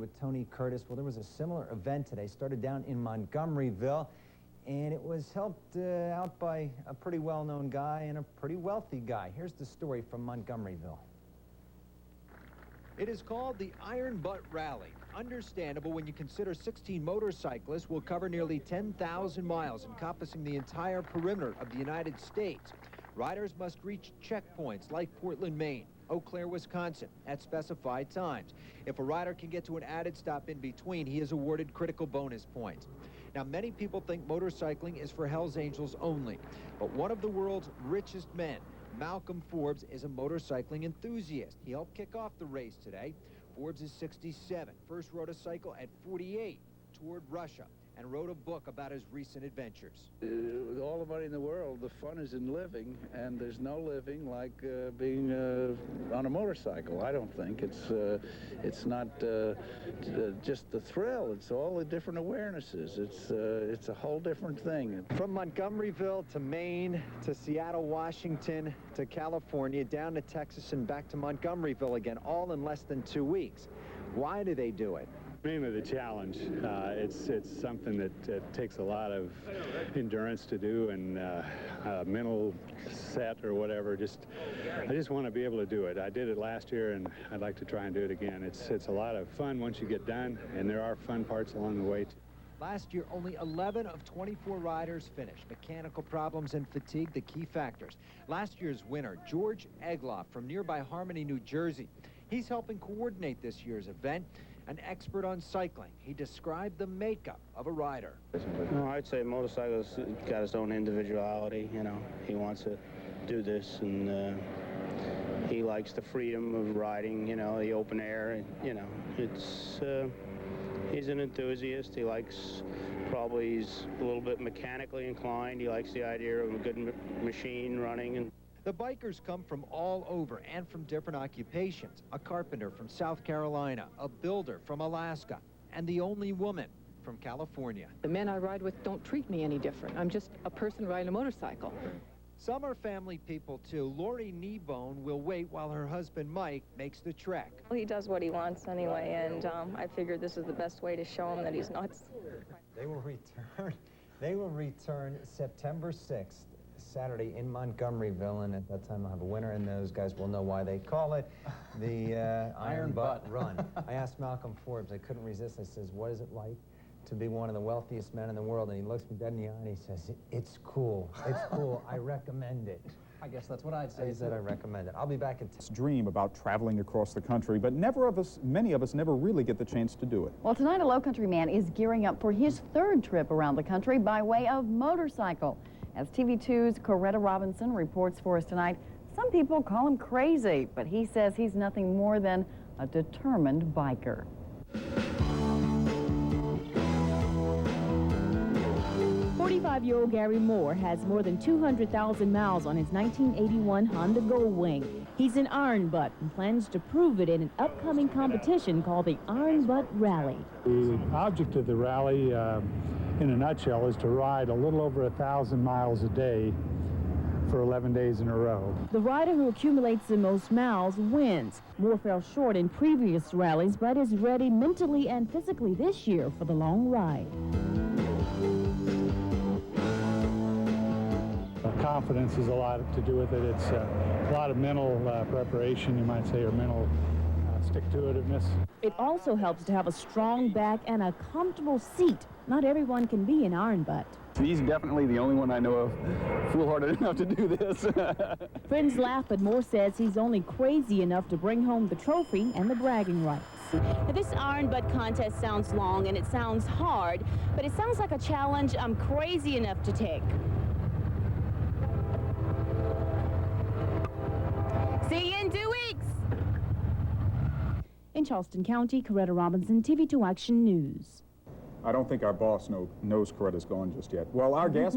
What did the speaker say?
With Tony Curtis. Well, there was a similar event today, started down in Montgomeryville, and it was helped out by a pretty well-known guy and a pretty wealthy guy. Here's the story from Montgomeryville. It is called the Iron Butt Rally. Understandable when you consider 16 motorcyclists will cover nearly 10,000 miles, encompassing the entire perimeter of the United States. Riders must reach checkpoints like Portland, Maine, Eau Claire, Wisconsin, at specified times. If a rider can get to an added stop in between, he is awarded critical bonus points. Now, many people think motorcycling is for Hells Angels only, but one of the world's richest men, Malcolm Forbes, is a motorcycling enthusiast. He helped kick off the race today. Forbes is 67, first rode a cycle at 48, toured Russia, and wrote a book about his recent adventures. With all the money in the world, the fun is in living, and there's no living like being on a motorcycle. I don't think it's not just the thrill. It's all the different awarenesses. It's a whole different thing. From Montgomeryville to Maine to Seattle, Washington to California, down to Texas and back to Montgomeryville again, all in less than 2 weeks. Why do they do it? Mainly the challenge. It's something that takes a lot of endurance to do and mental set or whatever. I just want to be able to do it. I did it last year, and I'd like to try and do it again. It's a lot of fun once you get done, and there are fun parts along the way too. Last year, only 11 of 24 riders finished. Mechanical problems and fatigue, the key factors. Last year's winner, George Egloff from nearby Harmony, New Jersey. He's helping coordinate this year's event. An expert on cycling, he described the makeup of a rider. No, I'd say motorcyclist got his own individuality. You know, he wants to do this, and he likes the freedom of riding. You know, the open air. And, you know, he's an enthusiast. He likes, probably he's a little bit mechanically inclined. He likes the idea of a good machine running. And the bikers come from all over and from different occupations. A carpenter from South Carolina, a builder from Alaska, and the only woman from California. The men I ride with don't treat me any different. I'm just a person riding a motorcycle. Some are family people, too. Lori Kneebone will wait while her husband, Mike, makes the trek. Well, he does what he wants anyway, and I figured this is the best way to show him that he's nuts. They will return September 6th. Saturday in Montgomeryville, and at that time I'll have a winner, and those guys will know why they call it the Iron Butt Run. I asked Malcolm Forbes, I couldn't resist. I says, what is it like to be one of the wealthiest men in the world? And he looks me dead in the eye and he says, it's cool. It's cool. I recommend it. I guess that's what I'd say. He said I recommend it. I'll be back in dream about traveling across the country, but many of us never really get the chance to do it. Well, tonight a Low Country man is gearing up for his third trip around the country by way of motorcycle. As TV2's Coretta Robinson reports for us tonight, some people call him crazy, but he says he's nothing more than a determined biker. 45-year-old Gary Moore has more than 200,000 miles on his 1981 Honda Goldwing. He's an Iron Butt and plans to prove it in an upcoming competition called the Iron Butt Rally. The object of the rally, in a nutshell, is to ride a little over 1,000 miles a day for 11 days in a row. The rider who accumulates the most miles wins. Moore fell short in previous rallies, but is ready mentally and physically this year for the long ride. Confidence is a lot to do with it. It's a lot of mental preparation, you might say, or mental stick-to-itiveness. It also helps to have a strong back and a comfortable seat. Not everyone can be an Iron Butt. He's definitely the only one I know of foolhardy enough to do this. Friends laugh, but Moore says he's only crazy enough to bring home the trophy and the bragging rights. Now, this Iron Butt contest sounds long and it sounds hard, but it sounds like a challenge I'm crazy enough to take. See you in 2 weeks! In Charleston County, Coretta Robinson, TV2 Action News. I don't think our boss knows Coretta's gone just yet. Well, our gas